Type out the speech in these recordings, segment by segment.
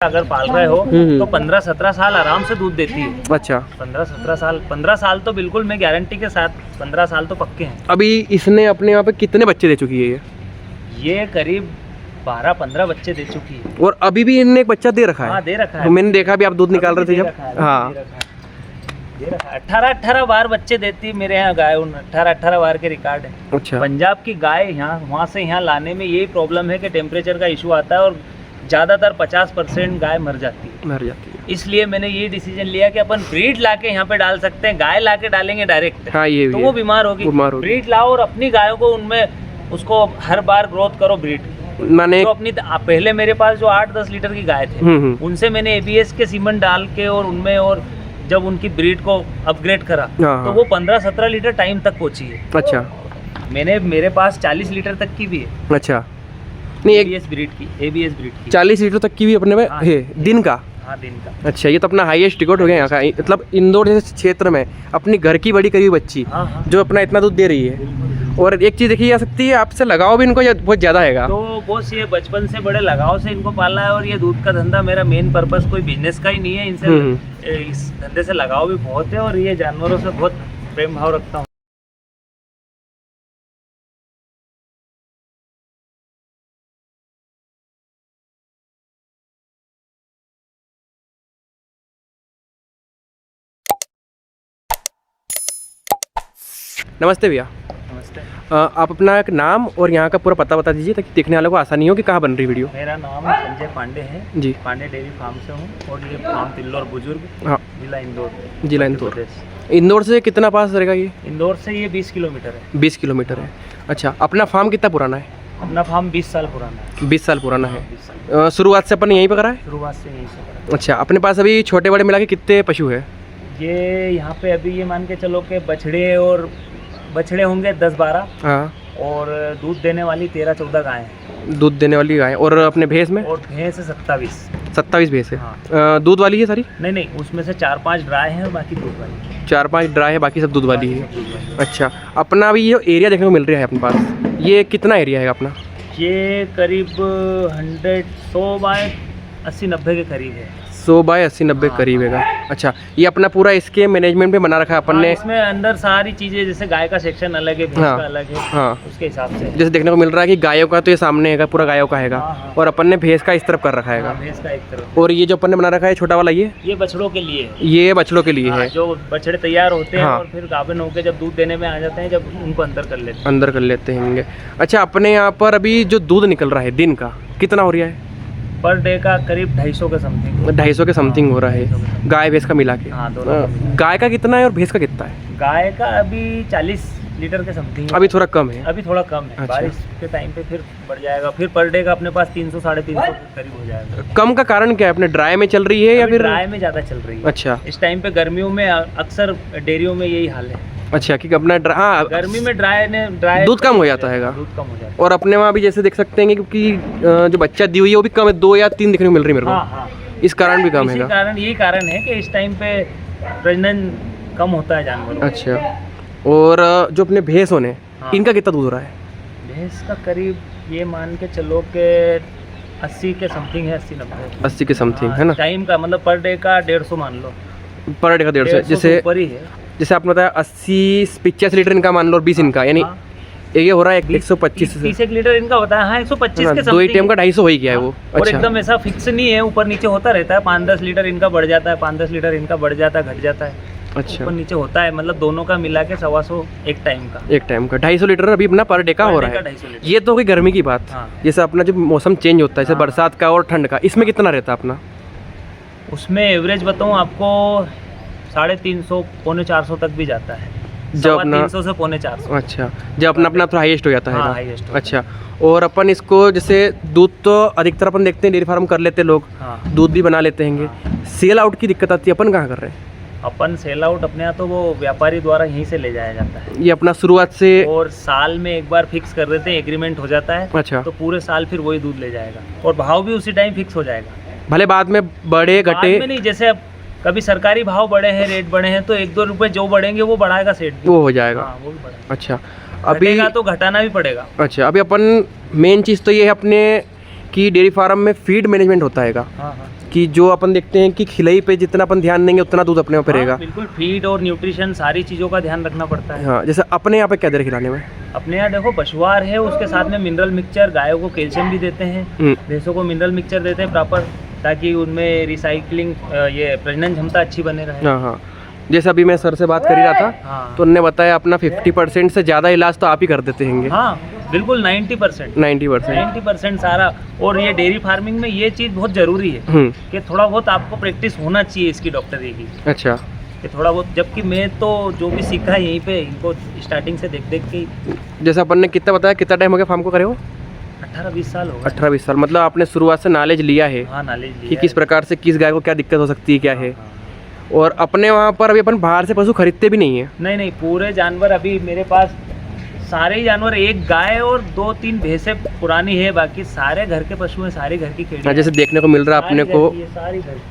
अगर पाल रहे हो तो 15-17 साल आराम से दूध देती है। अच्छा, 15 साल तो बिल्कुल मैं गारंटी के साथ 15 साल तो पक्के हैं। अभी इसने अपने यहाँ पे कितने बच्चे दे चुकी है ये करीब 12-15 बच्चे दे चुकी है। और अभी भी इनने एक बच्चा दे रखा है? हाँ, दे रखा है। तो मैंने देखा भी आप दूध निकाल रहे थे जब। हाँ, 18 बार बच्चे देती मेरे यहाँ गाय, 18 बार के रिकॉर्ड है। अच्छा, पंजाब की गाय यहाँ वहाँ से यहाँ लाने में यही प्रॉब्लम है कि टेम्परेचर का इशू आता है और ज़्यादातर 50% गाय मर जाती है। इसलिए मैंने ये डिसीजन लिया कि अपन ब्रीड लाके यहाँ पे डाल सकते हैं। गाय लाके डालेंगे डायरेक्ट, हाँ, ये तो भी वो है। बीमार होगी। ब्रीड लाओ और अपनी गायों को उनमें उसको हर बार ग्रोथ करो ब्रीड। मैंने तो अपनी पहले मेरे पास जो 8-10 लीटर की गाय थे उनसे मैंने ABS के सीमेंट डाल के और उनमें और जब उनकी ब्रीड को अपग्रेड करा तो वो 15-17 लीटर टाइम तक पहुंची है। अच्छा, मेरे पास 40 लीटर तक की भी है। अच्छा, नहीं ABS ब्रीड की 40 लीटर तक की भी अपने में हाँ, है दिन का। हाँ, दिन का। अच्छा, ये तो अपना हाईएस्ट रिकॉर्ड हो गया यहाँ का। मतलब इंदौर जैसे क्षेत्र में अपनी घर की बड़ी करीब बच्ची हाँ। जो अपना इतना दूध दे रही है। और एक चीज़ देखी जा सकती है, आपसे लगाव भी इनको बहुत ज़्यादा है। तो बॉस ये बचपन से बड़े लगाव से इनको पाला है और ये दूध का धंधा मेरा मेन पर्पस कोई बिजनेस का ही नहीं है। इनसे इस धंधे से लगाव भी बहुत है और ये जानवरों से बहुत प्रेम भाव रखता हूँ। नमस्ते भैया। नमस्ते। आप अपना एक नाम और यहाँ का पूरा पता बता दीजिए ताकि देखने वालों को आसानी हो कि कहाँ बन रही वीडियो। मेरा नाम संजय पांडे है जी। पांडे डेयरी फार्म से हूँ और ये फार्म तिल्लोर बुजुर्ग, हाँ, जिला इंदौर। जिला इंदौर। इंदौर से कितना पास रहेगा ये? इंदौर से ये 20 किलोमीटर है। 20 किलोमीटर है। अच्छा, अपना फार्म कितना पुराना है? अपना फार्म 20 साल पुराना है। 20 साल पुराना है। 20 साल शुरुआत से अपन यहीं पर करा है? शुरुआत से यहीं से करा। अच्छा, अपने पास अभी छोटे बड़े मिला के कितने पशु है? ये यहाँ पे अभी ये मान के चलो कि बछड़े होंगे 10-12। हाँ, और दूध देने वाली 13-14 गायें हैं। दूध देने वाली गाय। और अपने भैंस में? और भैंस है 27 भैंस है। हाँ। दूध वाली है सारी? नहीं, उसमें से 4-5 ड्राई हैं और बाकी दूध वाली। 4-5 ड्राई है, बाकी सब दूध वाली है। अच्छा, अपना अभी ये एरिया देखने को मिल रहा है अपने पास, ये कितना एरिया है अपना? ये करीब 100 बाय 80-90 के करीब है। 100 बाय 80-90 करीब है। अच्छा, ये अपना पूरा इसके मैनेजमेंट पे बना रखा है अपन ने? इसमें अंदर सारी चीज़ें, जैसे गाय का सेक्शन अलग है, भैंस का अलग है। हाँ, उसके हिसाब से जैसे देखने को मिल रहा है कि गायों का तो ये सामने है, पूरा गायों का हैगा। हाँ। और अपन ने भैंस का इस तरफ कर रखा है। भैंस का एक तरफ। और ये जो अपन ने बना रखा है छोटा वाला, ये बछड़ों के लिए है। ये बछड़ों के लिए है। जो बछड़े तैयार होते हैं हाँ। और फिर गाभिन होकर जब दूध देने में आ जाते हैं, जब उनको अंदर कर लेते हैं। अच्छा, अपने यहाँ पर अभी जो दूध निकल रहा है दिन का कितना हो रहा है? पर डे का करीब 250 के समथिंग। 250 के समथिंग हो रहा है, गाय भैंस का मिला के। हाँ, दोनों। गाय का कितना है और भैंस का कितना है? गाय का अभी 40 लीटर के समथिंग। अभी थोड़ा कम है। अभी थोड़ा कम है। अच्छा। बारिश के टाइम पे फिर बढ़ जाएगा। फिर पर डे का अपने पास 300-350 के करीब हो जाएगा। कम का कारण क्या है? अपने ड्राई में चल रही है या फिर? ड्राई में ज़्यादा चल रही है। अच्छा, इस टाइम पे गर्मियों में अक्सर डेयरियों में यही हाल है। अच्छा, कि अपना हाँ, गर्मी में ड्राई दूध कम हो जाता है। दूध कम हो जाता है। और अपने वहाँ भी जैसे देख सकते हैं क्योंकि जो बच्चा दी हुई है वो भी कम है, 2 या 3 दिखने को मिल रही है मेरे को। हाँ। इस कारण भी कम है। यही कारण है कि इस टाइम पे प्रजनन कम होता है जानवरों। अच्छा, और जो अपने भैंस होने, इनका कितना दूध हो रहा है? भैंस का करीब ये मान के चलो कि 80 के समथिंग है। 80-90 80 के समथिंग है ना? टाइम का मतलब पर डे का 150 मान लो। पर डे का 150, जैसे ऊपर ही है। जैसे आपने बताया 80-85 लीटर इनका मान लो और 20 इनका, यानी ये हो रहा है 125 30 लीटर इनका होता है। हाँ, 125 के 2 टाइम का 250 हो ही गया है वो। और एकदम ऐसा फिक्स नहीं है, ऊपर नीचे होता रहता है। 5-10 लीटर इनका बढ़ जाता है, 5-10 लीटर इनका बढ़ जाता है, घट जाता है। अच्छा, ऊपर नीचे होता है, मतलब दोनों का मिला के 125 एक टाइम का। 250 लीटर अभी अपना पर डे का हो रहा है। ये तो हो गई गर्मी की बात। जैसे अपना जो मौसम चेंज होता है, जैसे बरसात का और ठंड का, इसमें कितना रहता है अपना? उसमें एवरेज बताऊँ आपको 350 पौने 400 तक भी जाता है। जब अपना 300 से पौने 400। अच्छा, जब अपना थोड़ा हाईएस्ट हो जाता है। हाँ, हाईएस्ट। अच्छा, और अपन इसको जैसे दूध तो अधिकतर अपन देखते हैं डेयरी फार्म कर लेते हैं लोग। हाँ। दूध भी बना लेते हैं। सेल आउट की दिक्कत आती है, अपन कहाँ कर रहे हैं? अपन सेल आउट अपने यहाँ तो वो व्यापारी द्वारा यहीं से ले जाया जाता है। ये अपना शुरुआत से और साल में एक बार फिक्स कर देते हैं, एग्रीमेंट हो जाता है। अच्छा, तो पूरे साल फिर वही दूध ले जाएगा और भाव भी उसी टाइम फिक्स हो जाएगा। भले बाद में बढ़े घटे में नहीं, जैसे अब कभी सरकारी भाव बढ़े हैं, रेट बढ़े हैं, तो 1-2 रुपए जो बढ़ेंगे वो बढ़ाएगा सेठ, वो हो जाएगा। हाँ, वो भी बढ़ेगा। अच्छा, अभी तो घटाना भी पड़ेगा। अच्छा, अभी अपन मेन चीज़ तो ये है अपने कि डेयरी फार्म में फीड मैनेजमेंट होता है। हाँ। कि जो अपन देखते हैं कि खिलाई पे जितना अपन ध्यान देंगे उतना दूध अपने पे रहेगा। बिल्कुल, फीड और न्यूट्रिशन सारी चीज़ों का ध्यान रखना पड़ता है। हाँ, जैसे अपने यहाँ पे क्या दे रहे खिलाने में? अपने यहाँ देखो पशुआहार है, उसके साथ में मिनरल मिक्सचर, गायों को कैल्शियम भी देते हैं, भैंसों को मिनरल मिक्सचर देते हैं प्रॉपर, ताकि उनमें रिसाइकलिंग ये प्रजनन क्षमता अच्छी बने रहे। हाँ हाँ, जैसे अभी मैं सर से बात कर ही रहा था, हाँ। तो उन्होंने बताया अपना 50% से ज़्यादा इलाज तो आप ही कर देते हैं। हाँ बिल्कुल, 90% सारा। और ये डेयरी फार्मिंग में ये चीज़ बहुत ज़रूरी है कि थोड़ा बहुत आपको प्रैक्टिस होना चाहिए इसकी डॉक्टरी की। अच्छा, कि थोड़ा बहुत, जबकि मैं तो जो भी सीखा है यहीं पे, इनको स्टार्टिंग से देख देख के। जैसे अपन ने कितना बताया, कितना टाइम हो गया फार्म को करे हो? 18-20 साल हो गए। 18-20 साल, मतलब आपने शुरुआत से नॉलेज लिया है। हाँ, नॉलेज लिया कि किस प्रकार से किस गाय को क्या दिक्कत हो सकती है, क्या है। हाँ। और अपने वहाँ पर अभी अपन बाहर से पशु खरीदते भी नहीं है? नहीं, पूरे जानवर अभी मेरे पास सारे ही जानवर, एक गाय और 2-3 भैंसें पुरानी है, बाकी सारे घर के पशु हैं, सारे घर की खेड़ी। जैसे देखने को मिल रहा है अपने को,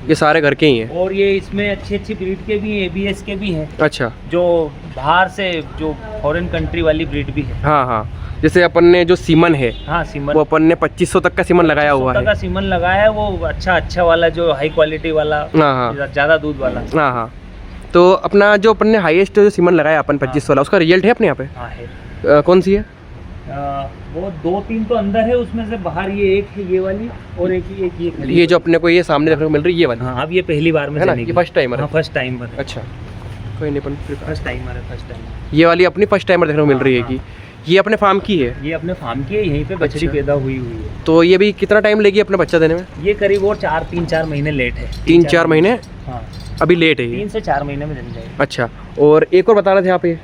ये सारे घर के ही हैं। और ये इसमें अच्छी ब्रीड के भी हैं, ABS के भी हैं। अच्छा, जो बाहर से जो फॉरेन कंट्री वाली ब्रीड भी है। हाँ हाँ, जैसे अपन ने जो सीमन है, हाँ सीमन, वो अपन ने 2500 तक का सीमन लगाया हुआ है। का सीमन लगाया है, वो अच्छा वाला, जो हाई क्वालिटी वाला, हाँ, ज़्यादा दूध वाला। हाँ हाँ, तो अपना जो अपन ने हाईएस्ट जो सीमन लगाया अपन 2500 वाला, उसका रिजल्ट है अपने यहाँ पे? हाँ है। कौन सी है? वो 2-3 तो अंदर है, उसमें से बाहर ये एक है, ये वाली, और एक ये खड़ी। ये जो अपने को ये सामने देखने को मिल रही है, ये वाली? हाँ, अब ये पहली बार में है ना, ये फर्स्ट टाइमर है? First timer. अच्छा, कोई नहीं, फर्स्ट टाइमर। ये वाली अपनी फर्स्ट टाइमर देखने को मिल रही है कि ये अपने फार्म की है? ये अपने फार्म की है, यहीं पे बच्ची पैदा हुई है। तो ये भी कितना टाइम लेगी अपना बच्चा देने में? ये करीब और 3-4 महीने लेट है। 3-4 महीने? हाँ, अभी लेट है। 3 से 4 महीने में जम जाएगी। अच्छा, और एक और बता रहे थे आप, ये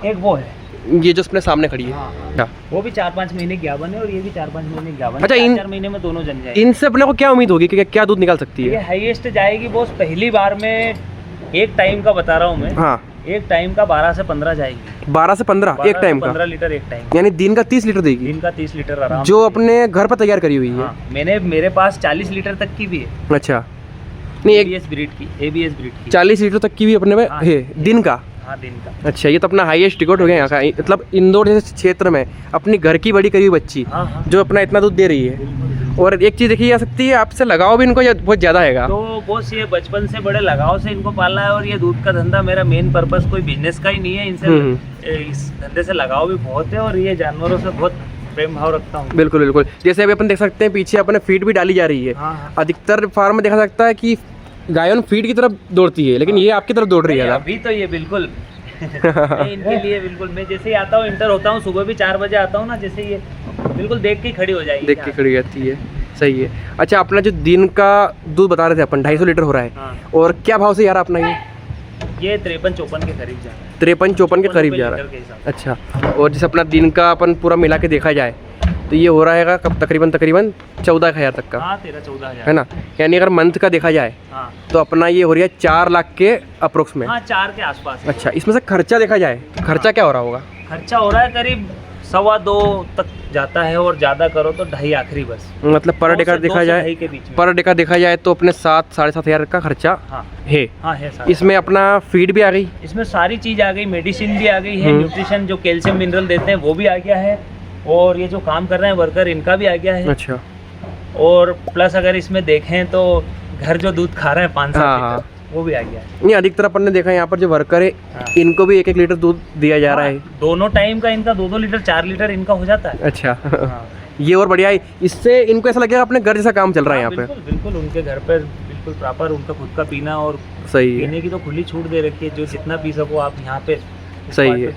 एक वो है, ये जो अपने सामने खड़ी है। हाँ। वो भी 4-5 महीने ज्ञापन है, और ये भी 4-5 महीने ज्ञापन। अच्छा, 4 महीने में दोनों जम जाएगी। इनसे अपने को क्या उम्मीद होगी कि क्या दूध निकाल सकती है? ये हाईएस्ट जाएगी बॉस, पहली बार में एक टाइम का बता रहा हूँ मैं। हाँ, एक टाइम का 12 से 15 जाएगी। 12 से 15 एक टाइम का? 15 लीटर एक टाइम, यानी दिन का 30 लीटर देगी? दिन का 30 लीटर आराम, जो अपने घर पर तैयार करी हुई है। हाँ, मेरे पास 40 लीटर तक की भी है। अच्छा, नहीं, ABS ब्रीड की 40 लीटर तक की भी अपने में है दिन का? हाँ, दिन का। अच्छा, ये तो अपना हाईएस्ट रिकॉर्ड हो गया यहाँ का, मतलब इंदौर जैसे क्षेत्र में अपनी घर की बड़ी करी हुई बच्ची जो अपना इतना दूध दे रही है। और एक चीज़ देखी जा सकती है, आपसे लगाव भी इनको बहुत ज़्यादा है। तो बॉस, ये बचपन से बड़े लगाव से इनको पाला है, और ये दूध का धंधा मेरा मेन पर्पस कोई बिजनेस का ही नहीं है। इनसे इस धंधे से लगाव भी बहुत है, और ये जानवरों से बहुत प्रेम भाव रखता हूँ। बिल्कुल बिल्कुल, जैसे अभी अपन देख सकते हैं पीछे अपने फीड भी डाली जा रही है। अधिकतर फार्म में देखा सकता है कि गायों फीड की तरफ दौड़ती है, लेकिन ये आपकी तरफ दौड़ रही है अभी। तो ये बिल्कुल इनके लिए बिल्कुल, मैं जैसे ही आता हूँ, इंटर होता हूँ, सुबह भी 4 बजे आता हूँ ना, जैसे ये बिल्कुल देख के खड़ी हो जाएगी, देख के खड़ी रहती है। सही है। अच्छा, अपना जो दिन का दूध बता रहे थे अपन 250 लीटर हो रहा है। हाँ। और क्या भाव से यार अपना ये 53-54 के करीब जा रहा है। 53-54 के करीब जा रहा है। अच्छा, और जैसे अपना दिन का अपन पूरा मिला के देखा जाए तो ये हो रहेगा कब तकरीबन 14,000 तक का? हाँ, 13-14,000 है ना। यानी अगर मंथ का देखा जाए तो अपना ये हो रही है 4 लाख के अप्रोक्स में। हाँ, 4 के आसपास। अच्छा, इसमें से खर्चा देखा जाए, खर्चा क्या हो रहा होगा? खर्चा हो रहा है करीब 2.25 तक जाता है, और ज़्यादा करो तो 2.5 आखिरी बस। मतलब पर डे का देखा जाए, पर डे का देखा जाए तो अपने 7-7,500 का खर्चा है। हाँ है। इसमें अपना फीड भी आ गई, इसमें सारी चीज़ आ गई, मेडिसिन भी आ गई है, न्यूट्रिशन जो कैल्शियम मिनरल देते हैं वो भी आ गया है, और ये जो काम कर रहे हैं वर्कर, इनका भी आ गया है। अच्छा, और प्लस अगर इसमें देखें तो घर जो दूध खा रहे हैं 5-7 लीटर, वो भी आ गया है। नहीं, अधिकतर अपन ने देखा है यहाँ पर जो वर्कर है, इनको भी 1-1 लीटर दूध दिया जा रहा है। दोनों टाइम का इनका 2-2 लीटर 4 लीटर इनका हो जाता है। अच्छा ये और बढ़िया है, इससे इनको ऐसा लगेगा अपने घर जैसा काम चल रहा है यहाँ पे। बिल्कुल उनके घर पर बिल्कुल प्रॉपर उनका खुद का पीना, और सही है, पीने की तो खुली छूट दे रखी है, जो जितना पी सको आप यहाँ पे। सही है।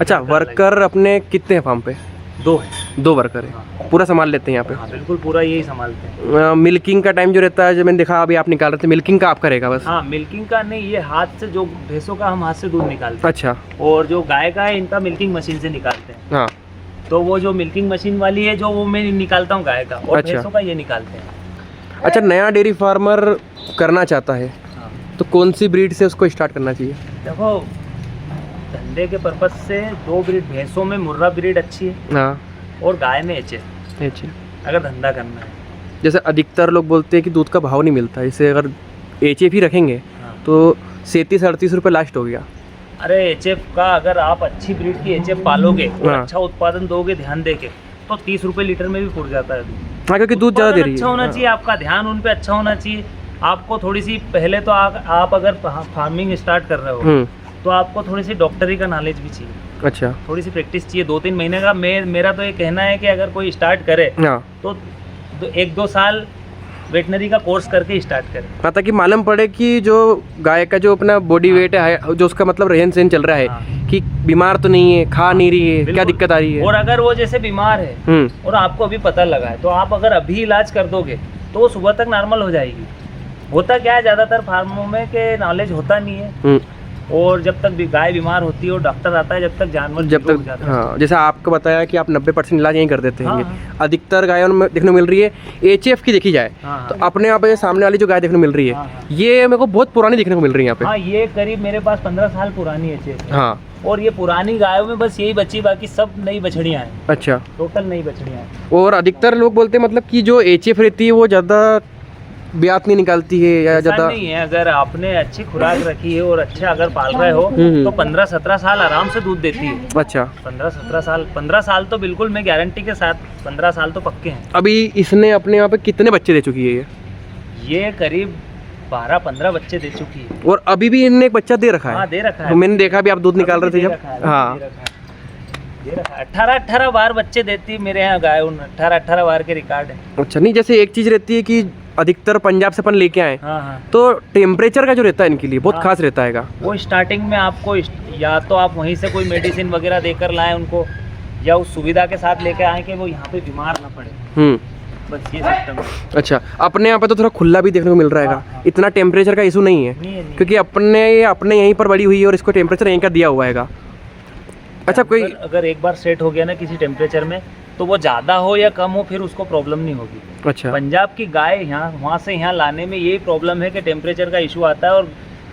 अच्छा, वर्कर अपने कितने हैं फार्म पे? 2 है। 2 वर्कर है, पूरा संभाल लेते हैं यहाँ पे? हाँ, बिल्कुल पूरा यही संभालते हैं। मिल्किंग का टाइम जो रहता है, जो मैंने देखा अभी आप निकाल रहे थे, मिल्किंग का आपका रहेगा बस? हाँ, मिल्किंग का नहीं, ये हाथ से, जो भैंसों का हम हाथ से दूध निकालते हैं। अच्छा, और जो गाय का है, इनका मिल्किंग मशीन से निकालते हैं। हाँ, तो वो जो मिल्किंग मशीन वाली है, जो वो मैं निकालता हूँ गाय का, और भैंसों का ये निकालते हैं। अच्छा, नया डेयरी फार्मर करना चाहता है तो कौन सी ब्रीड से उसको स्टार्ट करना चाहिए? देखो, धंधे के पर्पज से 2 ब्रीड, भैंसों में मुर्रा ब्रीड अच्छी है। हाँ, और गाय में HF, अगर धंधा करना है। जैसे अधिकतर लोग बोलते हैं कि दूध का भाव नहीं मिलता, इसे अगर HF ही रखेंगे तो 37-38 रुपये लास्ट हो गया। अरे HF का, अगर आप अच्छी ब्रीड की HF पालोगे और अच्छा उत्पादन दोगे ध्यान देके, तो 30 रुपए लीटर में भी पुर जाता है। हाँ, क्योंकि दूध ज़्यादा दे रही है। अच्छा होना चाहिए, आपका ध्यान उन पे अच्छा होना चाहिए। आपको थोड़ी सी पहले तो आप अगर फार्मिंग स्टार्ट कर रहे हो तो आपको थोड़ी सी डॉक्टरी का नॉलेज भी चाहिए। अच्छा, थोड़ी सी प्रैक्टिस चाहिए 2-3 महीने का। मेरा तो ये कहना है कि अगर कोई स्टार्ट करे तो 1-2 साल वेटनरी का कोर्स करके स्टार्ट करे, हाँ, ताकि मालूम पड़े कि जो गाय का जो अपना बॉडी वेट है, जो उसका मतलब रहन सहन चल रहा है, कि बीमार तो नहीं है, खा नहीं रही है, क्या दिक्कत आ रही है। और अगर वो जैसे बीमार है और आपको अभी पता लगा है तो आप अगर अभी इलाज कर दोगे तो वो सुबह तक नॉर्मल हो जाएगी। होता क्या है, ज़्यादातर फार्मों में के नॉलेज होता नहीं है, और जब तक गाय बीमार होती है और डॉक्टर आता है जब तक जानवर जब तक, हाँ, जैसे आपको बताया कि आप 90% इलाज यहीं कर देते हैं। अधिकतर गायों में देखने को मिल रही है HF की देखी जाए तो अपने यहाँ पे सामने वाली जो गाय देखने को मिल रही है, ये मेरे को बहुत पुरानी देखने को मिल रही है यहाँ पे। हाँ, ये करीब मेरे पास 15 साल पुरानी HF है। हाँ, और ये पुरानी गायों में बस यही बची, बाकी सब नई बछड़ियाँ हैं। अच्छा, टोटल नई बछड़ियाँ हैं। और अधिकतर लोग बोलते हैं मतलब कि जो HF रहती है वो ज़्यादा ब्यात नहीं निकालती है या ज़्यादा नहीं है। अगर आपने अच्छी खुराक रखी है और अच्छे अगर पाल रहे हो तो 15-17 साल आराम से दूध देती है। अच्छा, 15 साल तो बिल्कुल मैं गारंटी के साथ 15 साल तो पक्के हैं। अभी इसने अपने यहाँ पे कितने बच्चे दे चुकी है? ये करीब 12-15 बच्चे दे चुकी है। और अभी भी इनने एक बच्चा दे रखा है? हाँ, दे रखा है। मैंने देखा भी आप दूध निकाल रहे थे जब। हाँ, 18 बार बच्चे देती है मेरे यहाँ गाय, 18 बार के रिकॉर्ड है। अच्छा, नहीं, जैसे एक चीज़ रहती है कि अधिकतर पंजाब से अपन लेके आए, हाँ, तो टेम्परेचर का जो रहता है इनके लिए बहुत खास रहता है। वो स्टार्टिंग में आपको या तो आप वहीं से कोई मेडिसिन वगैरह देकर लाएं उनको, या उस सुविधा के साथ लेके आए कि वो यहाँ पे बीमार ना पड़े। बस ये सिस्टम है। अच्छा, अपने यहाँ पे तो थोड़ा खुला भी देखने को मिल रहा है, इतना टेम्परेचर का इशू नहीं है, क्योंकि अपने यहीं पर बड़ी हुई है और इसको टेम्परेचर यहीं का दिया हुआ है। अच्छा, कोई अगर एक बार सेट हो गया ना किसी टेम्परेचर में तो वो ज़्यादा हो या कम हो फिर उसको प्रॉब्लम नहीं होगी। अच्छा, पंजाब की गाय यहाँ वहाँ से यहाँ लाने में यही प्रॉब्लम है कि टेम्परेचर का इशू आता है और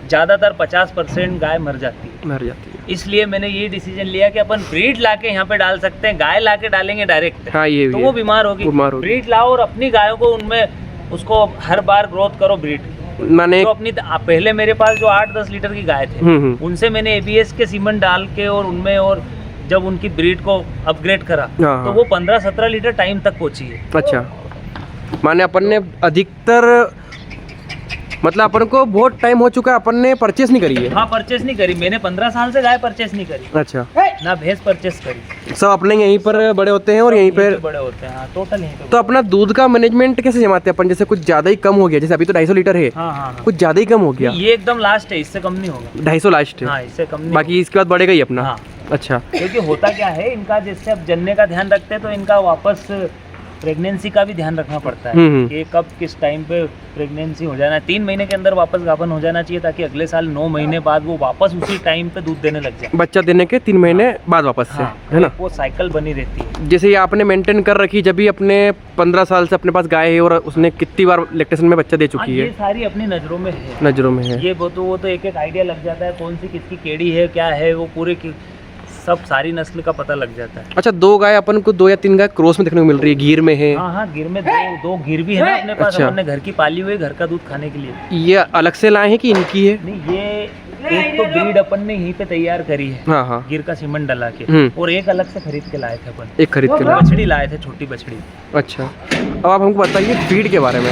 ज़्यादातर 50% गाय मर जाती है। इसलिए मैंने ये डिसीजन लिया कि अपन ब्रीड लाके यहाँ पे डाल सकते हैं। गाय लाके डालेंगे डायरेक्ट, हाँ, ये तो वो बीमार होगी। ब्रीड लाओ और अपनी गायों को उनमें उसको हर बार ग्रोथ करो ब्रीड, माने तो अपनी पहले मेरे पास जो 8-10 लीटर की गाय थे उनसे मैंने ABS के सीमेंट डाल के और उनमें, और जब उनकी ब्रीड को अपग्रेड करा तो वो 15-17 लीटर टाइम तक पहुंची है। अच्छा, माने अपन ने अधिकतर मतलब अपन को बहुत टाइम हो चुका है, अपन ने परचेस नहीं करी है। हाँ, परचेस नहीं करी मैंने, 15 साल से गाय परचेस नहीं करी। अच्छा, ना भैंस परचेस करी, सब अपने यहीं पर बड़े होते हैं और यहीं पर बड़े होते हैं। हाँ, टोटल यहीं पे। तो अपना दूध का मैनेजमेंट कैसे जमाते हैं अपन? जैसे कुछ ज़्यादा ही कम हो गया, जैसे अभी तो 250 लीटर है। हाँ, कुछ ज़्यादा ही कम हो गया। ये एकदम लास्ट है, इससे कम नहीं होगा। 250 लास्ट है। हाँ, इससे कम नहीं, बाकी इसके बाद बढ़ेगा ही अपना। हाँ। अच्छा, क्योंकि होता क्या है, इनका जैसे अब जन्ने का ध्यान रखते हैं तो इनका वापस प्रेगनेंसी का भी ध्यान रखना पड़ता है कि कब किस टाइम पे प्रेगनेंसी हो जाना है। 3 महीने के अंदर वापस गाभन हो जाना चाहिए ताकि अगले साल 9 महीने बाद वो वापस उसी टाइम पे दूध देने लग जाए। बच्चा देने के 3 महीने बाद वापस से, है ना? वो साइकिल बनी रहती है। जैसे ये आपने मेंटेन कर रखी, जब भी अपने 15 साल से अपने पास गाय है और उसने कितनी बार लैक्टेशन में बच्चा दे चुकी है? ये सारी अपनी नज़रों में है। नज़रों में है। ये वो तो एक आइडिया लग जाता है कौन सी किसकी केड़ी है, क्या है, वो पूरे सब सारी नस्ल का पता लग जाता है। अच्छा, 2 गाय अपन को 2 या 3 गाय क्रॉस में देखने को मिल रही है, गिर में है। हाँ, गिर में दो गिर भी है ना अपने पास। हमने घर की पाली हुई, घर का दूध खाने के लिए। ये अलग से लाए हैं कि इनकी है? नहीं, ये एक तो ब्रीड अपन ने यहीं पे तैयार करी है। हाँ, गिर का सीमेंट डला के, और एक अलग से खरीद के लाए थे अपन। एक खरीद के बछड़ी लाए थे, छोटी बछड़ी। अच्छा, अब आप हमको बताइए फीड के बारे में।